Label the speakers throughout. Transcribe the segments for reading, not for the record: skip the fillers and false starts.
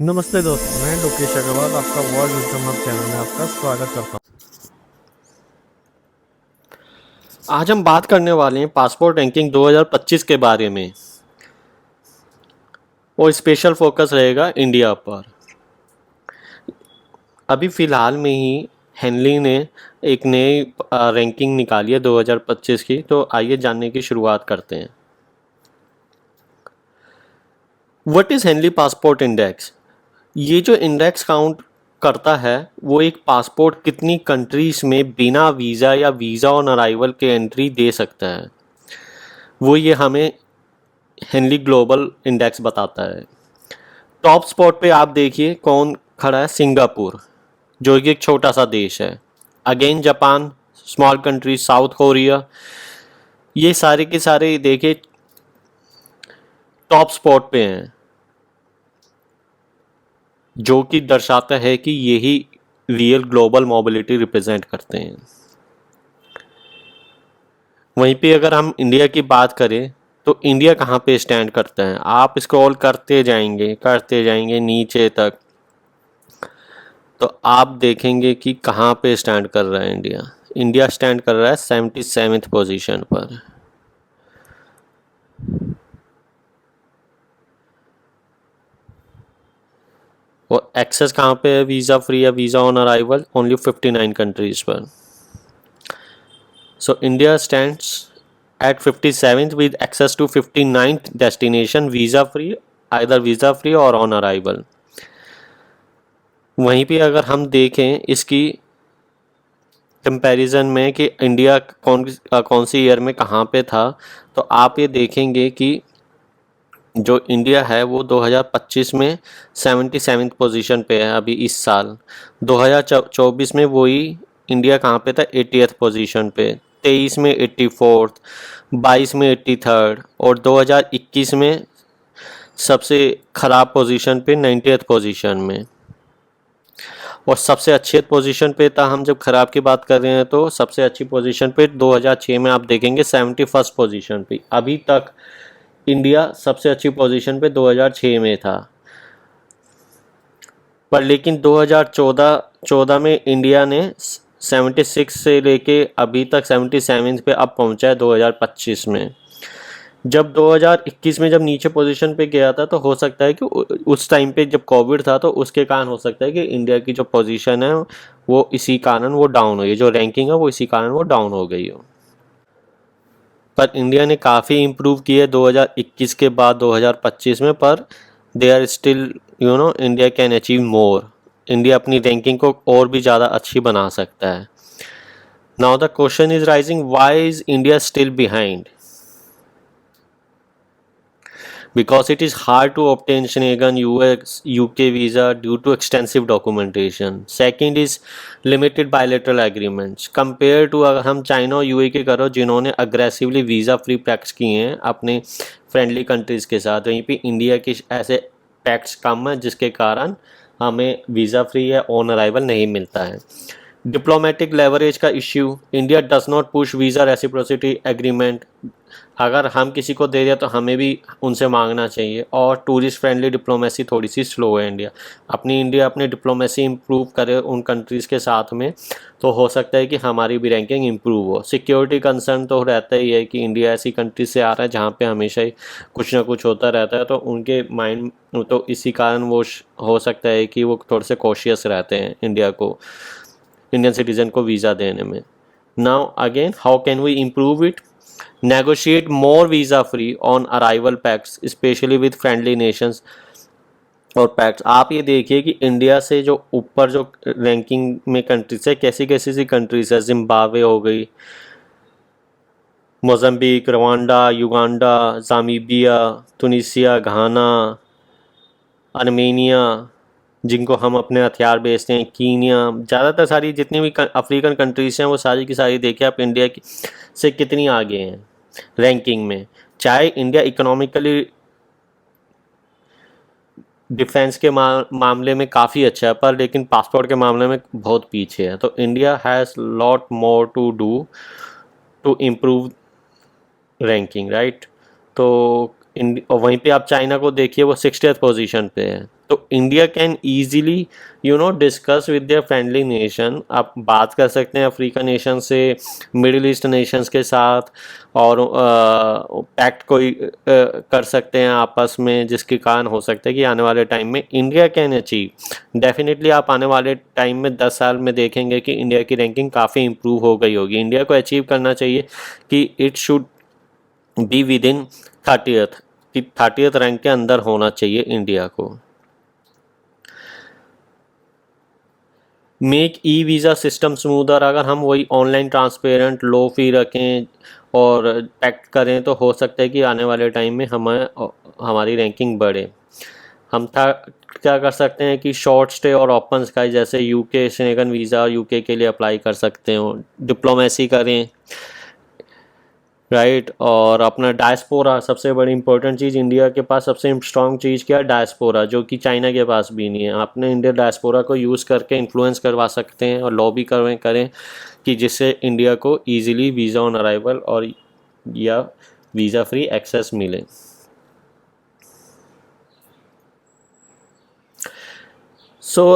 Speaker 1: नमस्ते दोस्तों, मैं लोकेश अग्रवाल आपका वर्ल्ड विजडम हब चैनल में आपका स्वागत करता हूं। आज हम बात करने वाले हैं पासपोर्ट रैंकिंग 2025 के बारे में और स्पेशल फोकस रहेगा इंडिया पर। अभी फ़िलहाल में ही हेनली ने एक नई रैंकिंग निकाली है 2025 की, तो आइए जानने की शुरुआत करते हैं। What is Henley passport index? ये जो इंडेक्स काउंट करता है वो एक पासपोर्ट कितनी कंट्रीज़ में बिना वीज़ा या वीज़ा ऑन अराइवल के एंट्री दे सकता है, वो ये हमें हेनली ग्लोबल इंडेक्स बताता है। टॉप स्पॉट पे आप देखिए कौन खड़ा है। सिंगापुर, जो कि एक छोटा सा देश है। Again Japan, small country. South Korea, ये सारे के सारे देखिए टॉप स्पॉट पे हैं, जो कि दर्शाता है कि यही रियल ग्लोबल मोबिलिटी रिप्रेजेंट करते हैं। वहीं पे अगर हम इंडिया की बात करें तो इंडिया कहाँ पे स्टैंड करता है। आप स्क्रॉल करते जाएंगे नीचे तक, तो आप देखेंगे कि कहाँ पे स्टैंड कर रहा है इंडिया। इंडिया स्टैंड कर रहा है 77th पोजीशन पर। और एक्सेस कहाँ पे है वीज़ा फ्री या visa on arrival? Only 59 countries पर। So India stands at 57th with access to 59th destination visa free, either visa free और ऑन अराइवल। वहीं पे अगर हम देखें इसकी कंपैरिजन में कि इंडिया कौन सी ईयर में कहाँ पे था, तो आप ये देखेंगे कि जो इंडिया है वो 2025 में 77th पोजीशन पे है अभी इस साल। 2024 में वही इंडिया कहाँ पे था? 80th पोजीशन पे। 23 में 84th, 22 में 83rd और 2021 में सबसे ख़राब पोजीशन पे 90th पोजीशन में। और सबसे अच्छे पोजीशन पे था, हम जब ख़राब की बात कर रहे हैं तो सबसे अच्छी पोजीशन पे 2006 में आप देखेंगे 71st पोजीशन पे। अभी तक इंडिया सबसे अच्छी पोजीशन पे 2006 में था, पर लेकिन 2014 में इंडिया ने 76 से लेके अभी तक 77 पे अब पहुंचा है 2025 में। जब 2021 में जब नीचे पोजीशन पे गया था तो हो सकता है कि उस टाइम पे जब कोविड था तो उसके कारण हो सकता है कि इंडिया की जो पोजीशन है वो इसी कारण वो डाउन हुई, जो रैंकिंग है वो इसी कारण वो डाउन हो गई हो। पर इंडिया ने काफ़ी इम्प्रूव की है 2021 के बाद 2025 में। पर they are still, India can achieve more. India अपनी रैंकिंग को और भी ज़्यादा अच्छी बना सकता है। Now the question is rising, why is India still behind? Because it is hard to obtain Schengen US UK visa due to extensive documentation. Second is limited bilateral agreements. Compared to अगर हम China और UA के करो जिन्होंने aggressively visa free pacts किए हैं अपने friendly countries के साथ, वहीं पे इंडिया के ऐसे पैक्ट्स कम है जिसके कारण हमें वीज़ा फ्री या ऑन अराइवल नहीं मिलता है। डिप्लोमेटिक लेवरेज का issue, India does not push visa reciprocity agreement. अगर हम किसी को दे रहे तो हमें भी उनसे मांगना चाहिए। और टूरिस्ट फ्रेंडली डिप्लोमेसी थोड़ी सी स्लो है इंडिया अपनी डिप्लोमेसी इम्प्रूव करे उन कंट्रीज़ के साथ में, तो हो सकता है कि हमारी भी रैंकिंग इम्प्रूव हो। सिक्योरिटी कंसर्न तो रहता ही है कि इंडिया ऐसी कंट्री से आ रहा है जहाँ पे हमेशा ही कुछ ना कुछ होता रहता है, तो उनके माइंड तो इसी कारण वो हो सकता है कि वो थोड़े से कॉशियस रहते हैं इंडियन सिटीजन को वीज़ा देने में। Now again, how can we improve it? Negotiate more visa free on arrival pacts specially with friendly nations और पैक्ट्स। आप ये देखिए कि इंडिया से जो ऊपर जो रैंकिंग में कंट्रीज है, कैसी कैसी सी कंट्रीज है। जिम्बाब्वे हो गई, मोज़म्बिक, रवांडा, युगांडा, ज़ामीबिया, तुनिसिया, घाना, आर्मेनिया, जिनको हम अपने हथियार बेचते हैं, कीनिया। ज़्यादातर सारी जितनी भी अफ्रीकन कंट्रीज़ हैं वो सारी की सारी देखिए आप इंडिया की से कितनी आगे हैं रैंकिंग में। चाहे इंडिया इकोनॉमिकली डिफेंस के मामले में काफ़ी अच्छा है, पर लेकिन पासपोर्ट के मामले में बहुत पीछे है। तो India has lot more to do to improve ranking, right. तो और वहीं पे आप चाइना को देखिए, वो 60th पोजीशन पे है। तो India can easily discuss with their friendly nation. आप बात कर सकते हैं अफ्रीका नेशन से, मिडिल ईस्ट नेशंस के साथ, और पैक्ट कोई कर सकते हैं आपस में, जिसके कारण हो सकता है कि आने वाले टाइम में इंडिया कैन अचीव। डेफिनेटली आप आने वाले टाइम में 10 साल में देखेंगे कि इंडिया की रैंकिंग काफ़ी इम्प्रूव हो गई होगी। इंडिया को अचीव करना चाहिए कि it should be with in 30th, कि 30th रैंक के अंदर होना चाहिए इंडिया को। Make e visa system smoother. अगर हम वही ऑनलाइन ट्रांसपेरेंट लो फी रखें और एक्ट करें तो हो सकता है कि आने वाले टाइम में हमारी रैंकिंग बढ़े। हम क्या कर सकते हैं कि शॉर्ट स्टे और ओपन स्काई जैसे यूके शेंगन वीज़ा यूके के लिए अप्लाई कर सकते हो, डिप्लोमेसी करें, राइट। और अपना डायस्पोरा, सबसे बड़ी इंपॉर्टेंट चीज़, इंडिया के पास सबसे स्ट्रॉन्ग चीज़ क्या है? डायस्पोरा, जो कि चाइना के पास भी नहीं है। अपने इंडिया डायस्पोरा को यूज़ करके इन्फ्लुएंस करवा सकते हैं और लॉबी करें कि जिससे इंडिया को ईजिली वीज़ा ऑन अराइवल और या वीज़ा फ्री एक्सेस मिले।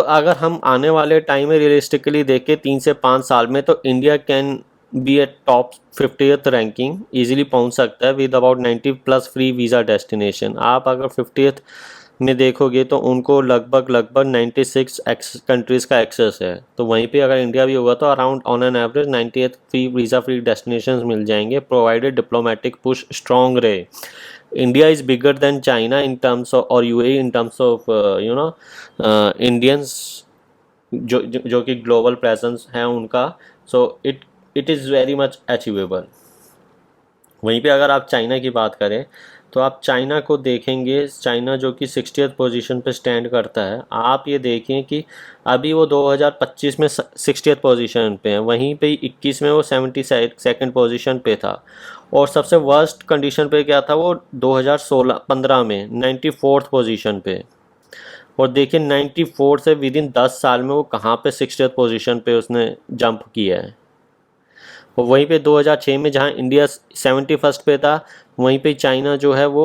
Speaker 1: अगर हम आने वाले टाइम में रियलिस्टिकली देखें 3 से 5 साल में, तो India can be A top 50th ranking, easily पहुंच सकता है with about 90+ free visa destination. आप अगर 50th में देखोगे तो उनको लगभग 96 कंट्रीज़ का एक्सेस है। तो वहीं पे अगर इंडिया भी होगा तो around on an average 98 visa free destination मिल जाएंगे, प्रोवाइडेड डिप्लोमेटिक पुश स्ट्रॉन्ग रहे। India is bigger than China in terms of, or UAE in terms of Indians जो कि ग्लोबल प्रेजेंस है उनका। So it is very much achievable. वहीं पे अगर आप चाइना की बात करें तो आप चाइना को देखेंगे, चाइना जो कि 60th पोजीशन पे स्टैंड करता है। आप ये देखें कि अभी वो 2025 में 60th पोजीशन पे है, वहीं पे 21 में वो 72nd पोजीशन पे था। और सबसे वर्स्ट कंडीशन पे क्या था वो 2015 में 94th पोजीशन पे। और देखिए 94 से विद इन 10 साल में वो कहाँ पे 60th पोजीशन पे उसने जंप किया है। और वहीं पे 2006 में जहाँ इंडिया 71st पे था, वहीं पे चाइना जो है वो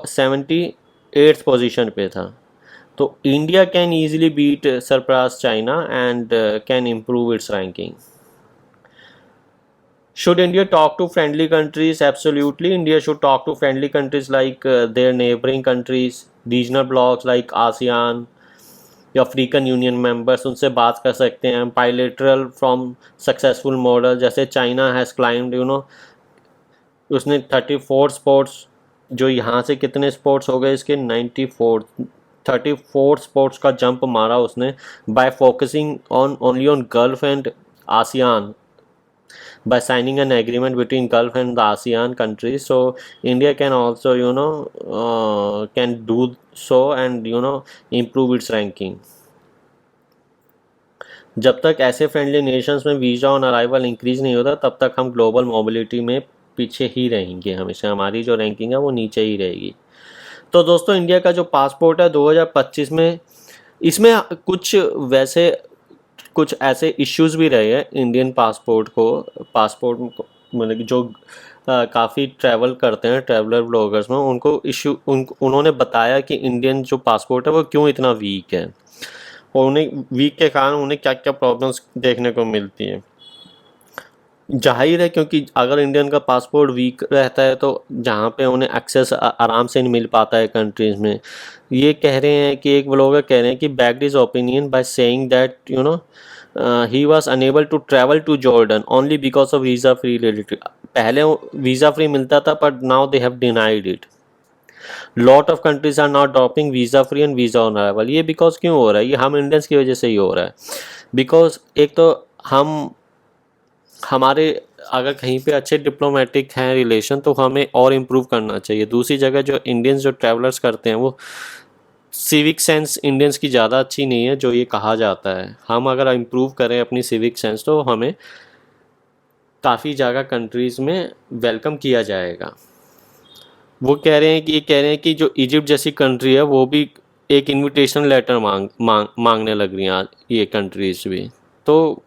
Speaker 1: 78th पोजीशन पे था। तो India can easily beat surpass China and can improve its ranking. Should India talk to friendly countries? Absolutely. India should talk to friendly countries like their neighboring countries, regional blocs like ASEAN या African union members, उनसे बात कर सकते हैं। Bilateral from successful model, जैसे China has climbed उसने 34 sports, जो यहाँ से कितने स्पोर्ट्स हो गए इसके 34 स्पोर्ट्स का जंप मारा उसने, bye focusing on only on gulf and ASEAN, by signing an agreement between Gulf and the ASEAN countries. So India can also can do so and improve its ranking. जब तक ऐसे friendly Nations में visa on arrival increase नहीं होता तब तक हम global mobility में पीछे ही रहेंगे, हमेशा हमारी जो रैंकिंग है वो नीचे ही रहेगी। तो दोस्तों इंडिया का जो पासपोर्ट है 2025 में, इसमें कुछ ऐसे इश्यूज भी रहे हैं इंडियन पासपोर्ट को मतलब कि जो काफ़ी ट्रैवल करते हैं ट्रैवलर ब्लॉगर्स में, उन्होंने बताया कि इंडियन जो पासपोर्ट है वो क्यों इतना वीक है, और उन्हें वीक के कारण उन्हें क्या क्या प्रॉब्लम्स देखने को मिलती हैं। जाहिर है क्योंकि अगर इंडियन का पासपोर्ट वीक रहता है तो जहाँ पे उन्हें एक्सेस आराम से नहीं मिल पाता है कंट्रीज़ में। ये कह रहे हैं कि एक ब्लॉगर कह रहे हैं कि backed his opinion by saying that he was unable to travel to Jordan only because of visa free related. पहले वीज़ा फ्री मिलता था but now they have denied it. Lot of countries are not dropping visa free and visa on arrival. ये because क्यों हो रहा है? ये हम इंडियंस की वजह से ही हो रहा है। बिकॉज एक तो हमारे अगर कहीं पे अच्छे डिप्लोमेटिक हैं रिलेशन तो हमें और इम्प्रूव करना चाहिए। दूसरी जगह जो इंडियंस जो ट्रैवलर्स करते हैं वो सिविक सेंस इंडियंस की ज़्यादा अच्छी नहीं है जो ये कहा जाता है। हम अगर इम्प्रूव करें अपनी सिविक सेंस तो हमें काफ़ी जगह कंट्रीज़ में वेलकम किया जाएगा। वो कह रहे हैं कि जो इजिप्ट जैसी कंट्री है वो भी एक इनविटेशन लेटर मांगने लग रही हैं आज ये कंट्रीज़ भी। तो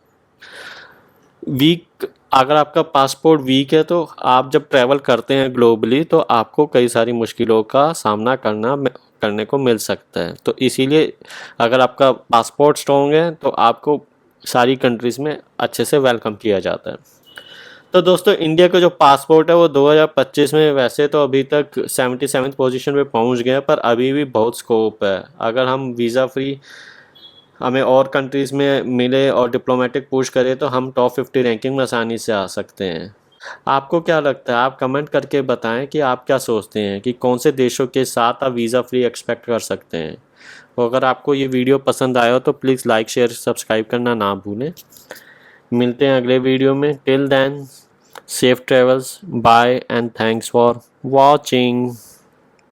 Speaker 1: वीक, अगर आपका पासपोर्ट वीक है तो आप जब ट्रैवल करते हैं ग्लोबली तो आपको कई सारी मुश्किलों का सामना करने को मिल सकता है। तो इसीलिए अगर आपका पासपोर्ट स्ट्रॉन्ग है तो आपको सारी कंट्रीज़ में अच्छे से वेलकम किया जाता है। तो दोस्तों इंडिया का जो पासपोर्ट है वो 2025 में वैसे तो अभी तक 77 पोजीशन पे पहुंच गया, पर अभी भी बहुत स्कोप है। अगर हम वीज़ा फ्री हमें और कंट्रीज़ में मिले और डिप्लोमेटिक पुश करें तो हम टॉप 50 रैंकिंग में आसानी से आ सकते हैं। आपको क्या लगता है? आप कमेंट करके बताएं कि आप क्या सोचते हैं कि कौन से देशों के साथ आप वीज़ा फ्री एक्सपेक्ट कर सकते हैं। तो अगर आपको ये वीडियो पसंद आया हो तो प्लीज़ लाइक शेयर सब्सक्राइब करना ना भूलें। मिलते हैं अगले वीडियो में। Till then safe travels, bye and thanks for watching.